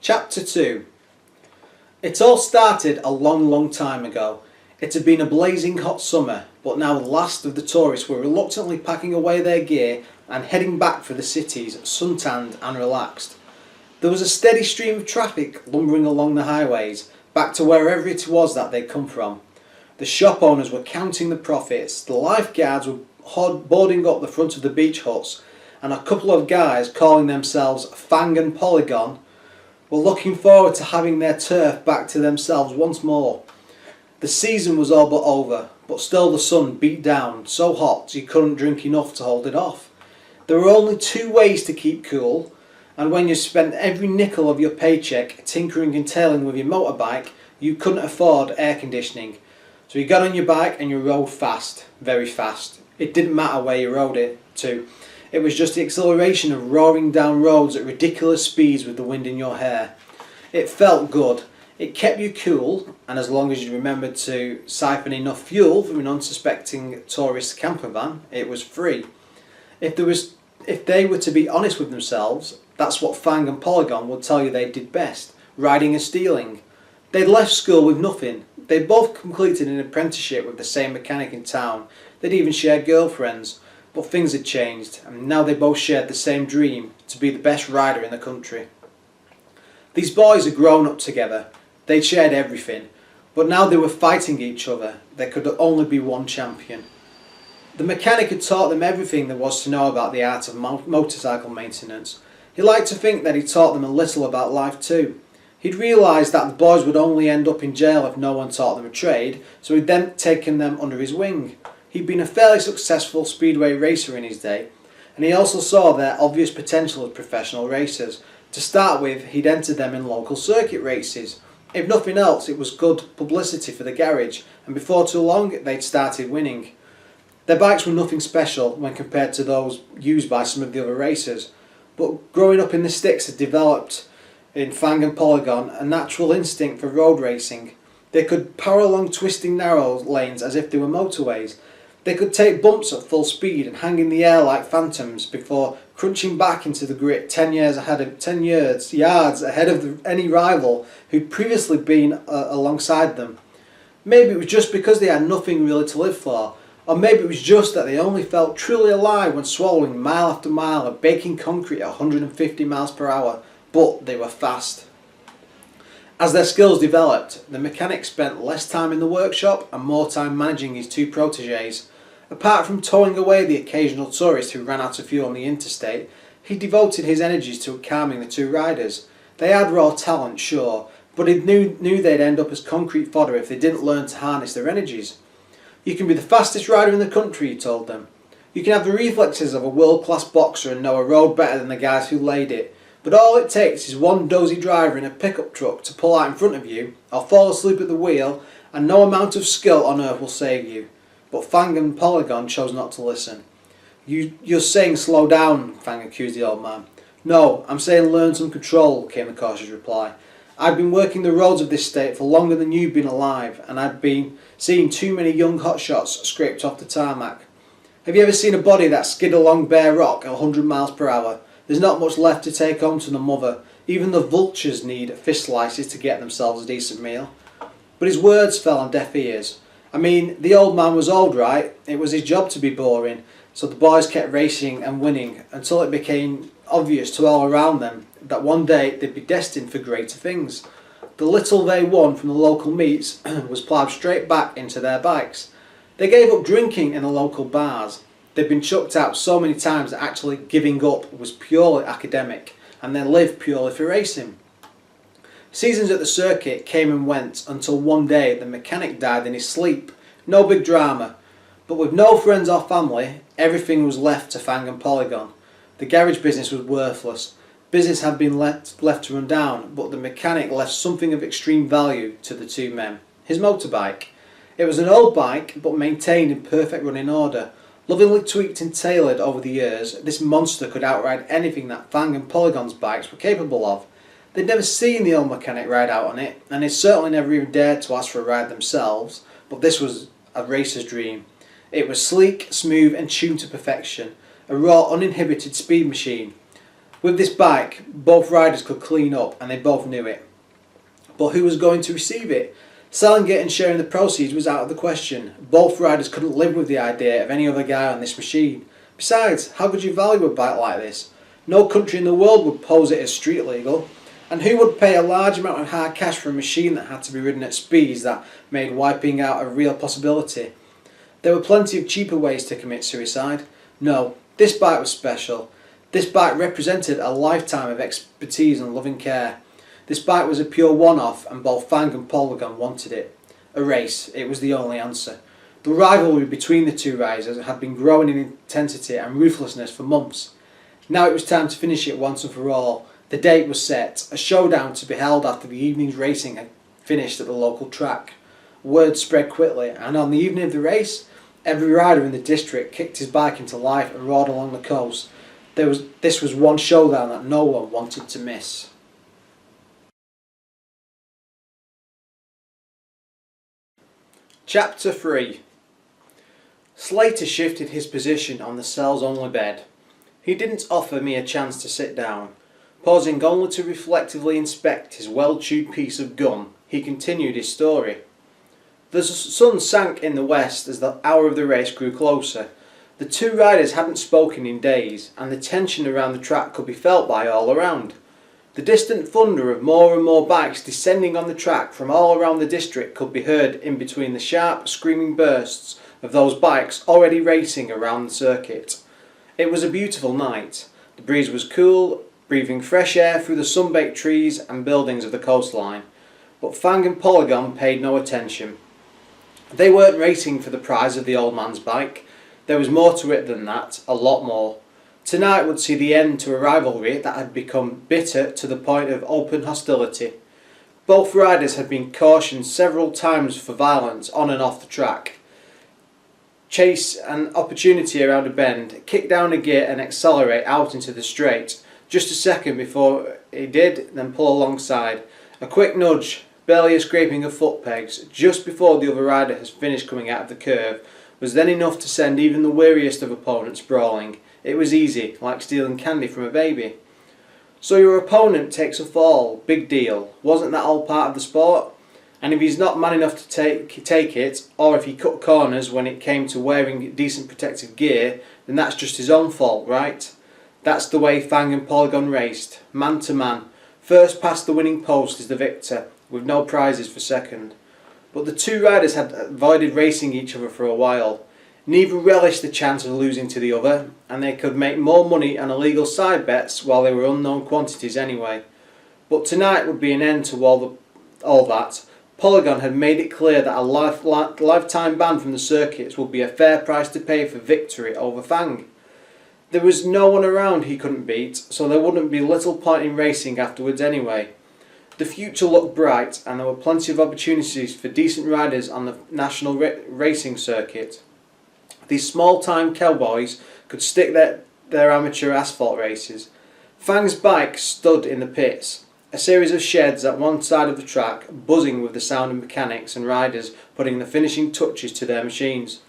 Chapter 2. It all started a long time ago. It had been a blazing hot summer, but now the last of the tourists were reluctantly packing away their gear and heading back for the cities, suntanned and relaxed. There was a steady stream of traffic lumbering along the highways, back to wherever it was that they'd come from. The shop owners were counting the profits, the lifeguards were boarding up the front of the beach huts, and a couple of guys calling themselves Fang and Polygon were looking forward to having their turf back to themselves once more. The season was all but over, but still the sun beat down so hot you couldn't drink enough to hold it off. There were only two ways to keep cool, and when you spent every nickel of your paycheck tinkering and tailing with your motorbike, you couldn't afford air conditioning. So you got on your bike and you rode fast, very fast. It didn't matter where you rode it to. It was just the exhilaration of roaring down roads at ridiculous speeds with the wind in your hair. It felt good. It kept you cool, and as long as you remembered to siphon enough fuel from an unsuspecting tourist camper van, it was free. If they were to be honest with themselves, that's what Fang and Polygon would tell you they did best, riding and stealing. They'd left school with nothing. They'd both completed an apprenticeship with the same mechanic in town. They'd even shared girlfriends. But things had changed, and now they both shared the same dream, to be the best rider in the country. These boys had grown up together. They'd shared everything, but now they were fighting each other. There could only be one champion. The mechanic had taught them everything there was to know about the art of motorcycle maintenance. He liked to think that he taught them a little about life too. He'd realised that the boys would only end up in jail if no one taught them a trade, so he'd then taken them under his wing. He'd been a fairly successful speedway racer in his day, and he also saw their obvious potential as professional racers. To start with, he'd entered them in local circuit races. If nothing else, it was good publicity for the garage, and before too long they'd started winning. Their bikes were nothing special when compared to those used by some of the other racers, but growing up in the sticks had developed in Fang and Polygon a natural instinct for road racing. They could power along twisting narrow lanes as if they were motorways. They could take bumps at full speed and hang in the air like phantoms before crunching back into the grit 10 yards ahead of any rival who'd previously been alongside them. Maybe it was just because they had nothing really to live for, or maybe it was just that they only felt truly alive when swallowing mile after mile of baking concrete at 150 miles per hour, but they were fast. As their skills developed, the mechanic spent less time in the workshop and more time managing his two protégés. Apart from towing away the occasional tourist who ran out of fuel on the interstate, he devoted his energies to calming the two riders. They had raw talent, sure, but he knew they'd end up as concrete fodder if they didn't learn to harness their energies. You can be the fastest rider in the country, he told them. You can have the reflexes of a world-class boxer and know a road better than the guys who laid it, but all it takes is one dozy driver in a pickup truck to pull out in front of you, or fall asleep at the wheel, and no amount of skill on earth will save you. But Fang and Polygon chose not to listen. You're saying slow down, Fang accused the old man. No, I'm saying learn some control, came the cautious reply. I've been working the roads of this state for longer than you've been alive, and I've been seeing too many young hotshots scraped off the tarmac. Have you ever seen a body that skid along bare rock at 100 miles per hour? There's not much left to take home to the mother. Even the vultures need fish slices to get themselves a decent meal. But his words fell on deaf ears. I mean, the old man was old, right? It was his job to be boring, so the boys kept racing and winning until it became obvious to all around them that one day they'd be destined for greater things. The little they won from the local meets was ploughed straight back into their bikes. They gave up drinking in the local bars. They'd been chucked out so many times that actually giving up was purely academic, and they lived purely for racing. Seasons at the circuit came and went until one day the mechanic died in his sleep. No big drama, but with no friends or family, everything was left to Fang and Polygon. The garage business was worthless. Business had been left to run down, but the mechanic left something of extreme value to the two men. His motorbike. It was an old bike, but maintained in perfect running order. Lovingly tweaked and tailored over the years, this monster could outride anything that Fang and Polygon's bikes were capable of. They'd never seen the old mechanic ride out on it, and they'd certainly never even dared to ask for a ride themselves, but this was a racer's dream. It was sleek, smooth and tuned to perfection, a raw, uninhibited speed machine. With this bike, both riders could clean up and they both knew it. But who was going to receive it? Selling it and sharing the proceeds was out of the question. Both riders couldn't live with the idea of any other guy on this machine. Besides, how could you value a bike like this? No country in the world would pose it as street legal. And who would pay a large amount of hard cash for a machine that had to be ridden at speeds that made wiping out a real possibility? There were plenty of cheaper ways to commit suicide. No, this bike was special. This bike represented a lifetime of expertise and loving care. This bike was a pure one-off and both Fang and Polygon wanted it. A race, it was the only answer. The rivalry between the two riders had been growing in intensity and ruthlessness for months. Now it was time to finish it once and for all. The date was set, a showdown to be held after the evening's racing had finished at the local track. Word spread quickly, and on the evening of the race, every rider in the district kicked his bike into life and roared along the coast. This was one showdown that no one wanted to miss. Chapter 3. Slater shifted his position on the cell's only bed. He didn't offer me a chance to sit down. Pausing only to reflectively inspect his well-chewed piece of gum, he continued his story. The sun sank in the west as the hour of the race grew closer. The two riders hadn't spoken in days, and the tension around the track could be felt by all around. The distant thunder of more and more bikes descending on the track from all around the district could be heard in between the sharp, screaming bursts of those bikes already racing around the circuit. It was a beautiful night. The breeze was cool, breathing fresh air through the sun-baked trees and buildings of the coastline. But Fang and Polygon paid no attention. They weren't racing for the prize of the old man's bike. There was more to it than that, a lot more. Tonight would see the end to a rivalry that had become bitter to the point of open hostility. Both riders had been cautioned several times for violence on and off the track. Chase an opportunity around a bend, kick down a gear and accelerate out into the straight. Just a second before he did, then pull alongside. A quick nudge, barely a scraping of foot pegs, just before the other rider has finished coming out of the curve, was then enough to send even the weariest of opponents sprawling. It was easy, like stealing candy from a baby. So your opponent takes a fall, big deal. Wasn't that all part of the sport? And if he's not man enough to take it, or if he cut corners when it came to wearing decent protective gear, then that's just his own fault, right? That's the way Fang and Polygon raced, man to man. First past the winning post is the victor, with no prizes for second. But the two riders had avoided racing each other for a while. Neither relished the chance of losing to the other, and they could make more money on illegal side bets while they were unknown quantities anyway. But tonight would be an end to all that. Polygon had made it clear that a lifetime ban from the circuits would be a fair price to pay for victory over Fang. There was no one around he couldn't beat, so there wouldn't be little point in racing afterwards anyway. The future looked bright, and there were plenty of opportunities for decent riders on the national racing circuit. These small-time cowboys could stick their amateur asphalt races. Fang's bike stood in the pits, a series of sheds at one side of the track, buzzing with the sound of mechanics and riders putting the finishing touches to their machines.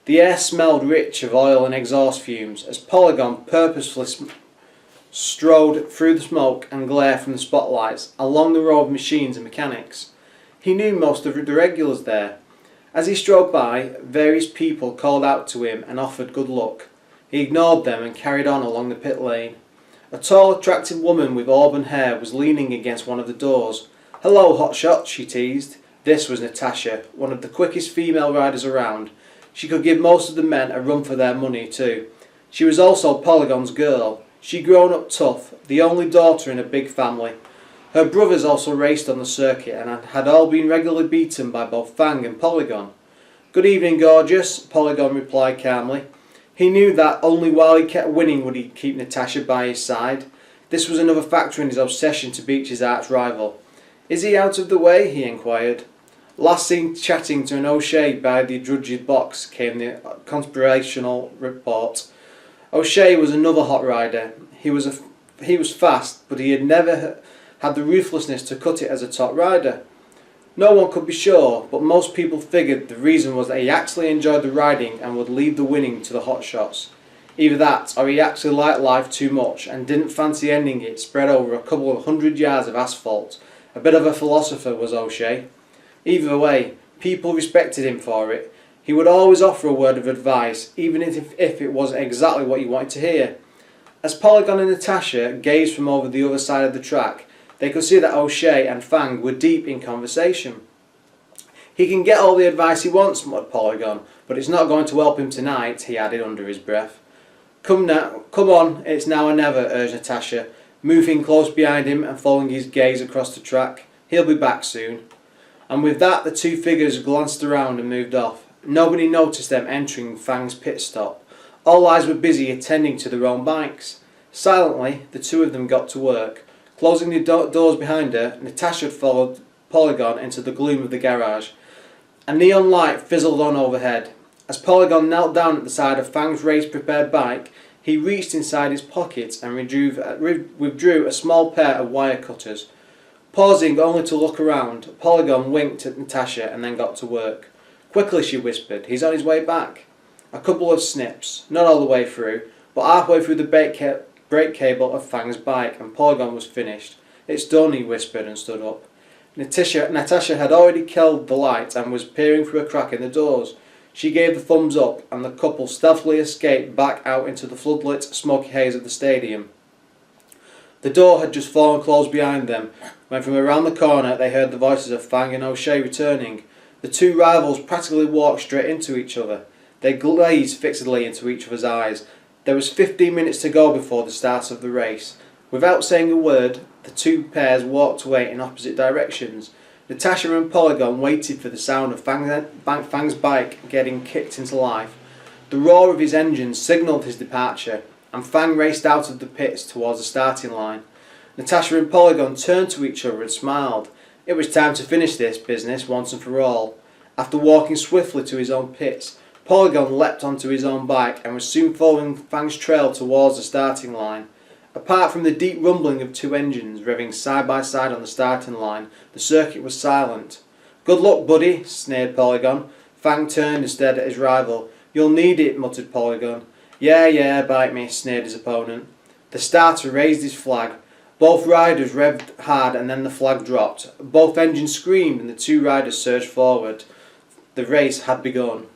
The air smelled rich of oil and exhaust fumes as Polygon purposefully strode through the smoke and glare from the spotlights along the row of machines and mechanics. He knew most of the regulars there. As he strode by, various people called out to him and offered good luck. He ignored them and carried on along the pit lane. A tall, attractive woman with auburn hair was leaning against one of the doors. "Hello, hotshot," she teased. This was Natasha, one of the quickest female riders around. She could give most of the men a run for their money too. She was also Polygon's girl. She'd grown up tough, the only daughter in a big family. Her brothers also raced on the circuit and had all been regularly beaten by both Fang and Polygon. "Good evening, gorgeous," Polygon replied calmly. He knew that only while he kept winning would he keep Natasha by his side. This was another factor in his obsession to beat his arch-rival. "Is he out of the way?" he inquired. Last seen chatting to an O'Shea by the judge's box came the conspirational report. O'Shea was another hot rider. He was fast, but he had never had the ruthlessness to cut it as a top rider. No one could be sure, but most people figured the reason was that he actually enjoyed the riding and would leave the winning to the hotshots. Either that, or he actually liked life too much and didn't fancy ending it spread over a couple of 100 yards of asphalt. A bit of a philosopher was O'Shea. Either way, people respected him for it. He would always offer a word of advice, even if it wasn't exactly what you wanted to hear. As Polygon and Natasha gazed from over the other side of the track, they could see that O'Shea and Fang were deep in conversation. "He can get all the advice he wants," muttered Polygon, "but it's not going to help him tonight," he added under his breath. Come on, it's now or never," urged Natasha, moving close behind him and following his gaze across the track. "He'll be back soon." And with that, the two figures glanced around and moved off. Nobody noticed them entering Fang's pit stop. All eyes were busy attending to their own bikes. Silently, the two of them got to work. Closing the doors behind her, Natasha followed Polygon into the gloom of the garage. A neon light fizzled on overhead. As Polygon knelt down at the side of Fang's race-prepared bike, he reached inside his pocket and withdrew a small pair of wire cutters. Pausing only to look around, Polygon winked at Natasha and then got to work. "Quickly," she whispered, "he's on his way back." A couple of snips, not all the way through, but halfway through the brake cable of Fang's bike, and Polygon was finished. "It's done," he whispered and stood up. Natasha had already killed the light and was peering through a crack in the doors. She gave the thumbs up, and the couple stealthily escaped back out into the floodlit, smoky haze of the stadium. The door had just fallen closed behind them, when from around the corner they heard the voices of Fang and O'Shea returning. The two rivals practically walked straight into each other. They gazed fixedly into each other's eyes. There was 15 minutes to go before the start of the race. Without saying a word, the two pairs walked away in opposite directions. Natasha and Polygon waited for the sound of Fang's bike getting kicked into life. The roar of his engine signalled his departure, and Fang raced out of the pits towards the starting line. Natasha and Polygon turned to each other and smiled. It was time to finish this business once and for all. After walking swiftly to his own pits, Polygon leapt onto his own bike and was soon following Fang's trail towards the starting line. Apart from the deep rumbling of two engines revving side by side on the starting line, the circuit was silent. "Good luck, buddy," sneered Polygon. Fang turned and stared at his rival. "You'll need it," muttered Polygon. Yeah, bite me," sneered his opponent. The starter raised his flag. Both riders revved hard and then the flag dropped. Both engines screamed and the two riders surged forward. The race had begun.